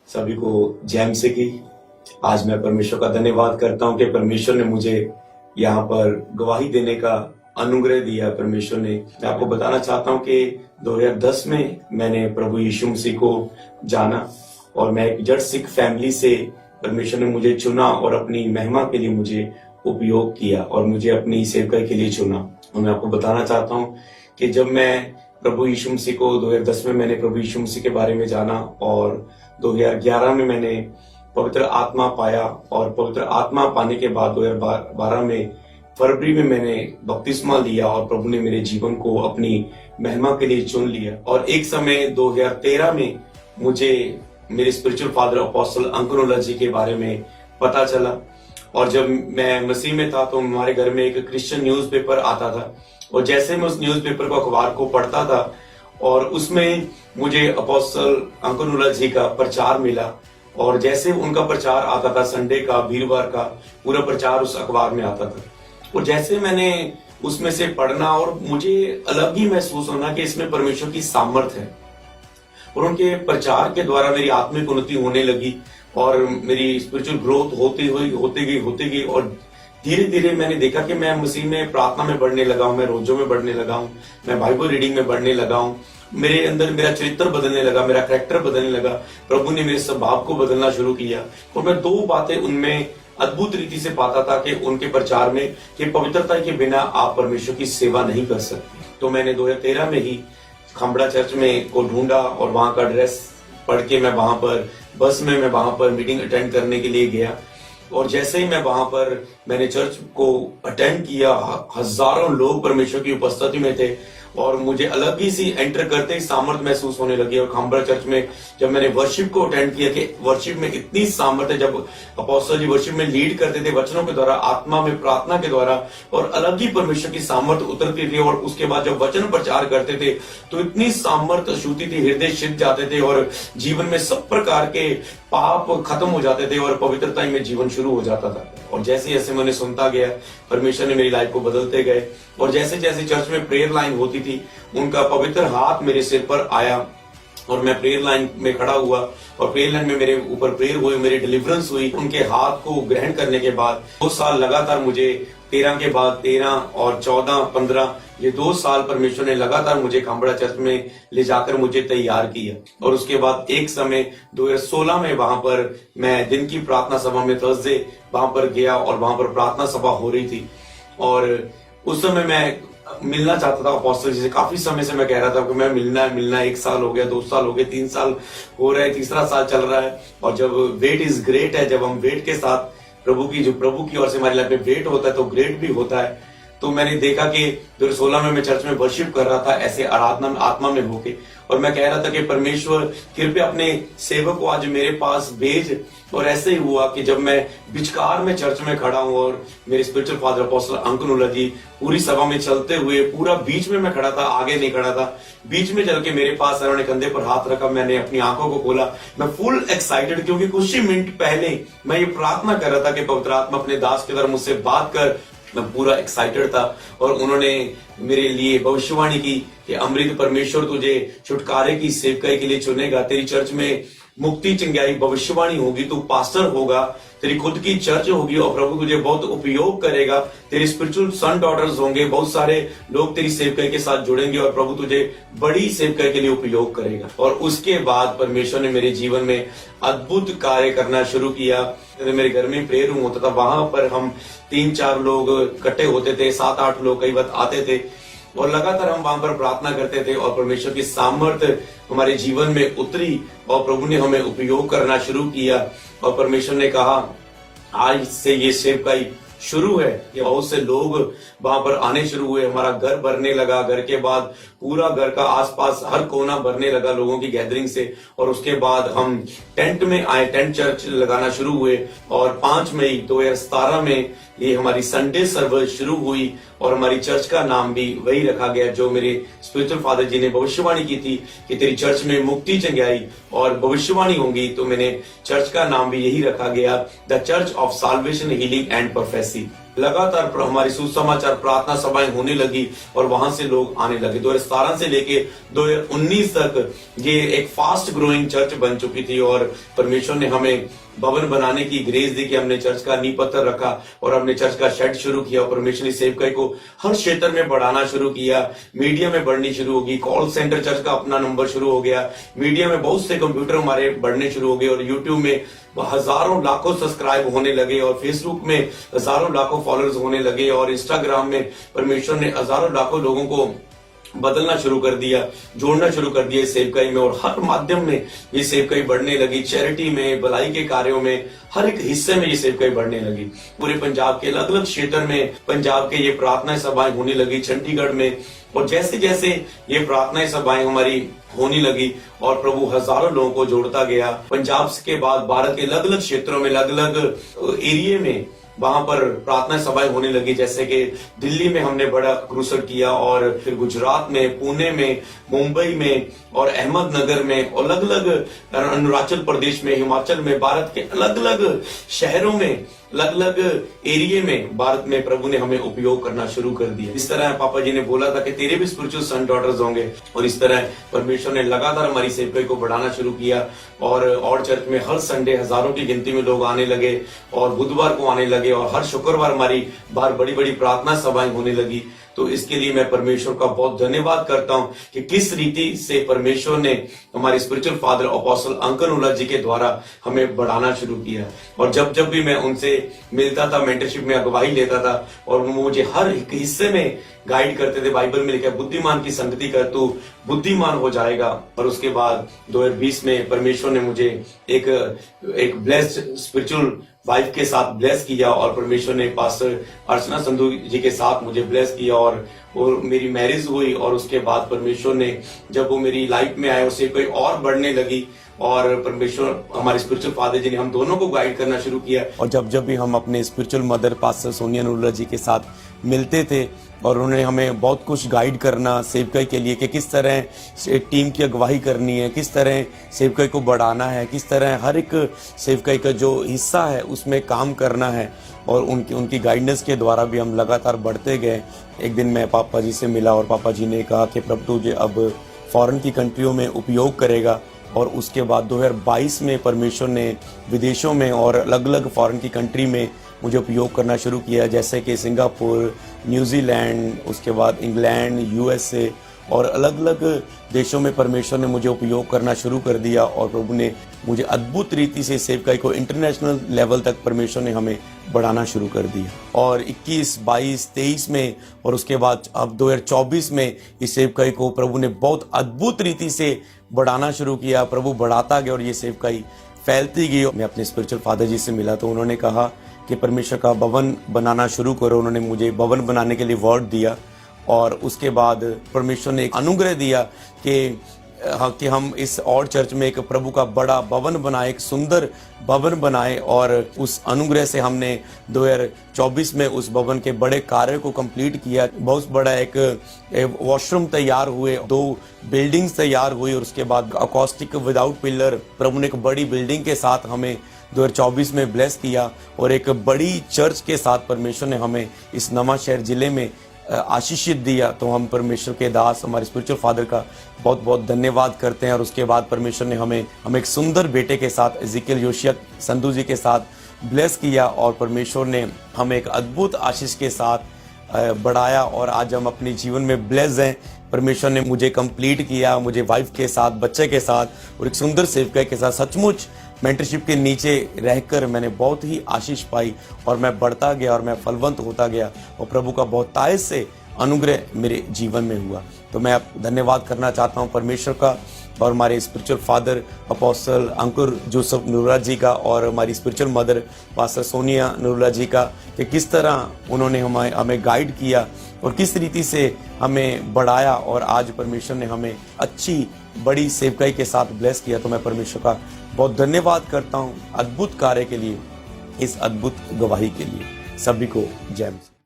सभी को जैम से की। आज मैं परमेश्वर का धन्यवाद करता हूं कि परमेश्वर ने मुझे यहाँ पर गवाही देने का अनुग्रह दिया। परमेश्वर ने, मैं आपको बताना चाहता हूं कि 2010 में मैंने प्रभु यीशु मसीह को जाना और मैं एक जड़ सिख फैमिली से परमेश्वर ने मुझे चुना और अपनी महिमा के लिए मुझे उपयोग किया और मुझे अपनी सेवकाई के लिए चुना। और मैं आपको बताना चाहता हूं कि जब मैं प्रभु यीशु मसीह को 2010 में मैंने प्रभु यीशु मसीह के बारे में जाना और 2011 में मैंने पवित्र आत्मा पाया और पवित्र आत्मा पाने के बाद 2012 में फरवरी में मैंने बपतिस्मा लिया और प्रभु ने मेरे जीवन को अपनी महिमा के लिए चुन लिया। और एक समय 2013 में मुझे मेरे स्पिरिचुअल फादर अपोस्टल अंकुर जी के बारे में पता चला। और जब मैं मसीह में था तो हमारे घर में एक क्रिश्चियन न्यूज़पेपर आता था और जैसे मैं उस न्यूज़पेपर को अखबार को पढ़ता था और उसमें मुझे अपोस्टल अंकुर जी का प्रचार मिला और जैसे उनका प्रचार आता था संडे का, वीरवार का पूरा प्रचार उस अखबार में आता था और जैसे मैंने उसमें से पढ़ना और मुझे अलग ही महसूस होना कि इसमें परमेश्वर की सामर्थ है और उनके प्रचार के द्वारा मेरी आत्मिक उन्नति होने लगी और मेरी स्पिरिचुअल ग्रोथ होती गई और धीरे धीरे मैंने देखा कि मैं मसीह में प्रार्थना में बढ़ने लगा हूं, मैं रोजों में बढ़ने लगा हूं, मैं बाइबल रीडिंग में बढ़ने लगा हूं, मेरे अंदर मेरा चरित्र बदलने लगा, मेरा कैरेक्टर बदलने लगा। प्रभु ने मेरे स्वभाव को बदलना शुरू किया और मैं दो बातें उनमें अद्भुत रीति से पाता था कि उनके प्रचार में कि पवित्रता के बिना आप परमेश्वर की सेवा नहीं कर सकते। तो मैंने 2013 में ही खंबड़ा चर्च में को ढूंढा और वहां का एड्रेस पढ़ के मैं वहां पर बस में मैं वहां पर मीटिंग अटेंड करने के लिए गया और जैसे ही मैं वहां पर मैंने चर्च को अटेंड किया, हजारों लोग परमेश्वर की उपस्थिति में थे और मुझे अलग ही सी एंटर करते ही सामर्थ महसूस होने लगी। और खंबड़ा चर्च में जब मैंने वर्शिप को अटेंड किया कि वर्शिप में इतनी सामर्थ है, जब अपोस्टल जी वर्शिप में लीड करते थे वचनों के द्वारा, आत्मा में प्रार्थना के द्वारा और अलग ही परमेश्वर की सामर्थ उतरती थी और उसके बाद जब वचन प्रचार करते थे तो इतनी सामर्थ छूती थी, हृदय सिद्ध जाते थे और जीवन में सब प्रकार के पाप खत्म हो जाते थे और पवित्रता में जीवन शुरू हो जाता था। और जैसे जैसे मैंने सुनता गया परमेश्वर ने मेरी लाइफ को बदलते गए और जैसे जैसे चर्च में प्रेयर लाइन होती थी उनका पवित्र हाथ मेरे सिर पर आया और मैं प्रेयर लाइन में खड़ा हुआ और प्रेयर लाइन में मेरे ऊपर प्रेयर हुई, मेरी डिलीवरेंस हुई। उनके हाथ को ग्रहण करने के बाद 2 साल लगातार मुझे 13 के बाद 13 और 14, 15 ये 2 साल परमेश्वर ने लगातार मुझे खंबड़ा चर्च में ले जाकर मुझे तैयार किया। और उसके बाद एक समय 2016 में वहां पर मैं दिन की प्रार्थना सभा में थर्सडे वहां पर गया और वहां पर प्रार्थना सभा हो रही थी और उस समय मैं मिलना चाहता था अपोस्टल जी से। काफी समय से मैं कह रहा था कि मैं मिलना है। 1 साल हो गया, 2 साल हो गए, 3 साल हो रहे, तीसरा साल चल रहा है। और जब वेट इज ग्रेट है, जब हम वेट के साथ प्रभु की ओर से हमारी लाइफ में वेट होता है तो ग्रेट भी होता है। तो मैंने देखा कि 2016 में मैं चर्च में वर्शिप कर रहा था ऐसे आराधना आत्मा में होके और मैं कह रहा था कि परमेश्वर कृपया अपने सेवक को आज मेरे पास भेज। और ऐसे ही हुआ कि जब मैं बिचकार में चर्च में खड़ा हूं और मेरे स्पिरिचुअल फादर अपोस्टल अंकुर जी पूरी सभा में चलते हुए पूरा बीच में मैं खड़ा था, आगे नहीं खड़ा था, बीच में चल के मेरे पास उन्होंने कंधे पर हाथ रखा, मैंने अपनी आंखों को खोला, मैं फुल एक्साइटेड क्योंकि कुछ ही मिनट पहले मैं ये प्रार्थना कर रहा था कि पवित्र आत्मा अपने दास के द्वारा मुझसे बात कर। मैं पूरा एक्साइटेड था और उन्होंने मेरे लिए भविष्यवाणी की कि अमृत परमेश्वर तुझे छुटकारे की सेवकाई के लिए चुनेगा, तेरी चर्च में मुक्ति चंगाई भविष्यवाणी होगी, तू पास्टर होगा, तेरी खुद की चर्च होगी और प्रभु तुझे बहुत उपयोग करेगा, तेरे स्पिरिचुअल सन डॉटर्स होंगे, बहुत सारे लोग तेरी सेवकाई के साथ जुड़ेंगे और प्रभु तुझे बड़ी सेवकाई के लिए उपयोग करेगा। और उसके बाद परमेश्वर ने मेरे जीवन में अद्भुत कार्य करना शुरू किया। मेरे घर में प्रेयर रूम होता था, वहां पर हम 3-4 लोग इकट्ठे होते थे, 7-8 लोग कई बार आते थे और लगातार हम वहां पर प्रार्थना करते थे और परमेश्वर की सामर्थ्य हमारे जीवन में उतरी और प्रभु ने हमें उपयोग करना शुरू किया। और परमेश्वर ने कहा आज से ये सेवकाई शुरू है कि बहुत से लोग वहां पर आने शुरू हुए, हमारा घर भरने लगा, घर के बाद पूरा घर का आसपास हर कोना भरने लगा लोगों की गैदरिंग से। और उसके बाद हम टेंट में आए, टेंट चर्च लगाना शुरू हुए और 5 मई 2017 में ये हमारी संडे सर्विस शुरू हुई और हमारी चर्च का नाम भी वही रखा गया जो मेरे स्पिरिचुअल फादर जी ने भविष्यवाणी की थी कि तेरी चर्च में मुक्ति चंगाई और भविष्यवाणी होंगी। तो मैंने चर्च का नाम भी यही रखा गया, the church of solvation healing and prophecy. लगातार हमारी सुसमाचार प्रार्थना सभाएं होने लगी और वहां से लोग आने लगे। 2017 से लेके 2019 तक ये एक फास्ट ग्रोइंग चर्च बन चुकी थी और परमेश्वर ने हमें भवन बनाने की ग्रेस दी कि हमने चर्च का नींव पत्थर रखा और हमने चर्च का शेड शुरू किया और परमेश्वर ने सेवकाई को हर क्षेत्र में बढ़ाना शुरू किया। मीडिया में बढ़नी शुरू होगी, कॉल सेंटर चर्च का अपना नंबर शुरू हो गया, मीडिया में बहुत से कंप्यूटर हमारे बढ़ने शुरू हो गए और यूट्यूब में हजारों लाखों सब्सक्राइब होने लगे और फेसबुक में हजारों लाखों फॉलोअर्स होने लगे और इंस्टाग्राम में परमेश्वर ने हजारों लाखों लोगों को बदलना शुरू कर दिया, जोड़ना शुरू कर दिया इस सेवकाई में और हर माध्यम में ये सेवकाई बढ़ने लगी। चैरिटी में, भलाई के कार्यों में, हर एक हिस्से में ये सेवकाई बढ़ने लगी। पूरे पंजाब के अलग अलग क्षेत्र में पंजाब के ये प्रार्थना सभाएं होने लगी, चंडीगढ़ में। और जैसे जैसे ये प्रार्थना सभाएं हमारी होने लगी और प्रभु हजारों लोगों को जोड़ता गया। पंजाब के बाद भारत के अलग अलग क्षेत्रों में, अलग अलग एरिया में वहां पर प्रार्थना सभाएं होने लगी। जैसे कि दिल्ली में हमने बड़ा क्रूसर किया और फिर गुजरात में, पुणे में, मुंबई में और अहमदनगर में, अलग अलग अरुणाचल प्रदेश में, हिमाचल में, भारत के अलग अलग शहरों में, अलग अलग एरिया में भारत में प्रभु ने हमें उपयोग करना शुरू कर दिया। इस तरह पापा जी ने बोला था कि तेरे भी स्पिरिचुअल सन डॉटर्स होंगे और इस तरह परमेश्वर ने लगातार हमारी सेवकाई को बढ़ाना शुरू किया और चर्च में हर संडे हजारों की गिनती में लोग आने लगे और बुधवार को आने लगे और हर शुक्रवार हमारी बाहर बड़ी बड़ी प्रार्थना सभाएं होने लगी। तो इसके लिए मैं परमेश्वर का बहुत धन्यवाद करता हूं कि किस रीति से परमेश्वर ने हमारे स्पिरिचुअल फादर अपोस्टल अंकल नूला जी के द्वारा हमें बढ़ाना शुरू किया। और जब जब भी मैं उनसे मिलता था, मेंटरशिप में अगुवाई लेता था और वो मुझे हर एक हिस्से में गाइड करते थे। बाइबल में लिखा है बुद्धिमान की संगति कर तू बुद्धिमान हो जाएगा। और उसके बाद 2020 में परमेश्वर ने मुझे एक ब्लेस्ड स्पिरिचुअल वाइफ के साथ ब्लेस किया और परमेश्वर ने पास्टर अर्चना संधू जी के साथ मुझे ब्लेस किया और मेरी मैरिज हुई। और उसके बाद परमेश्वर ने जब वो मेरी लाइफ में आए उससे कोई और बढ़ने लगी और परमेश्वर हमारे स्पिरिचुअल फादर जी ने हम दोनों को गाइड करना शुरू किया। और जब जब भी हम अपने स्पिरिचुअल मदर पास्टर सोनिया नूला जी के साथ मिलते थे और उन्होंने हमें बहुत कुछ गाइड करना सेवकाई के लिए कि किस तरह टीम की अगुवाई करनी है, किस तरह सेवकाई को बढ़ाना है, किस तरह हर एक सेवकाई का जो हिस्सा है उसमें काम करना है। और उनकी गाइडेंस के द्वारा भी हम लगातार बढ़ते गए। एक दिन मैं पापा जी से मिला और पापा जी ने कहा कि प्रभु तुझे अब फॉरेन की कंट्रियों में उपयोग करेगा। और उसके बाद 2022 में परमेश्वर ने विदेशों में और अलग अलग फॉरेन की कंट्री में मुझे उपयोग करना शुरू किया, जैसे कि सिंगापुर, न्यूजीलैंड, उसके बाद इंग्लैंड, यूएसए और अलग अलग देशों में परमेश्वर ने मुझे उपयोग करना शुरू कर दिया। और प्रभु ने मुझे अद्भुत रीति से सेवकाई को इंटरनेशनल लेवल तक परमेश्वर ने हमें बढ़ाना शुरू कर दिया। और 21, 22, 23 में और उसके बाद अब 2024 में इस सेवकाई को प्रभु ने बहुत अद्भुत रीति से बढ़ाना शुरू किया। प्रभु बढ़ाता गया और ये सेवकाई फैलती गई। मैं अपने स्पिरिचुअल फादर जी से मिला तो उन्होंने कहा कि परमेश्वर का भवन बनाना शुरू करो। उन्होंने मुझे भवन बनाने के लिए वर्ड दिया और उसके बाद परमेश्वर ने एक अनुग्रह दिया कि हम इस और चर्च में एक प्रभु का बड़ा भवन बनाए, एक सुंदर भवन बनाए। और उस अनुग्रह से हमने 2024 में उस भवन के बड़े कार्य को कंप्लीट किया। बहुत बड़ा एक वॉशरूम तैयार हुए, 2 बिल्डिंग्स तैयार हुई और उसके बाद अकॉस्टिक विदाउट पिलर प्रभु ने एक बड़ी बिल्डिंग के साथ हमें 2024 में ब्लेस किया। और एक बड़ी चर्च के साथ परमेश्वर ने हमें इस नवांशहर जिले में आशीषित दिया। तो हम परमेश्वर के दास हमारे स्पिरिचुअल फादर का बहुत बहुत धन्यवाद करते हैं। और उसके बाद परमेश्वर ने हमें एक सुंदर बेटे के साथ एजिकियल योशिया संधू जी के साथ ब्लेस किया और परमेश्वर ने हमें एक अद्भुत आशीष के साथ बढ़ाया और आज हम अपने जीवन में ब्लेस हैं। परमेश्वर ने मुझे कंप्लीट किया, मुझे वाइफ के साथ, बच्चे के साथ और एक सुंदर सेवकाई के साथ। सचमुच मेंटरशिप के नीचे रहकर मैंने बहुत ही आशीष पाई और मैं बढ़ता गया और मैं फलवंत होता गया और प्रभु का बहुत तायज से अनुग्रह मेरे जीवन में हुआ। तो मैं धन्यवाद करना चाहता हूँ परमेश्वर का और हमारे स्पिरिचुअल फादर अपोस्टल अंकुर जोसेफ नूला जी का और हमारी स्पिरिचुअल मदर पास्टर सोनिया नूला जी का कि किस तरह उन्होंने हमें गाइड किया और किस रीति से हमें बढ़ाया और आज परमेश्वर ने हमें अच्छी बड़ी सेवकाई के साथ ब्लेस किया। तो मैं परमेश्वर का बहुत धन्यवाद करता हूँ अद्भुत कार्य के लिए, इस अद्भुत गवाही के लिए। सभी को जय मसीह।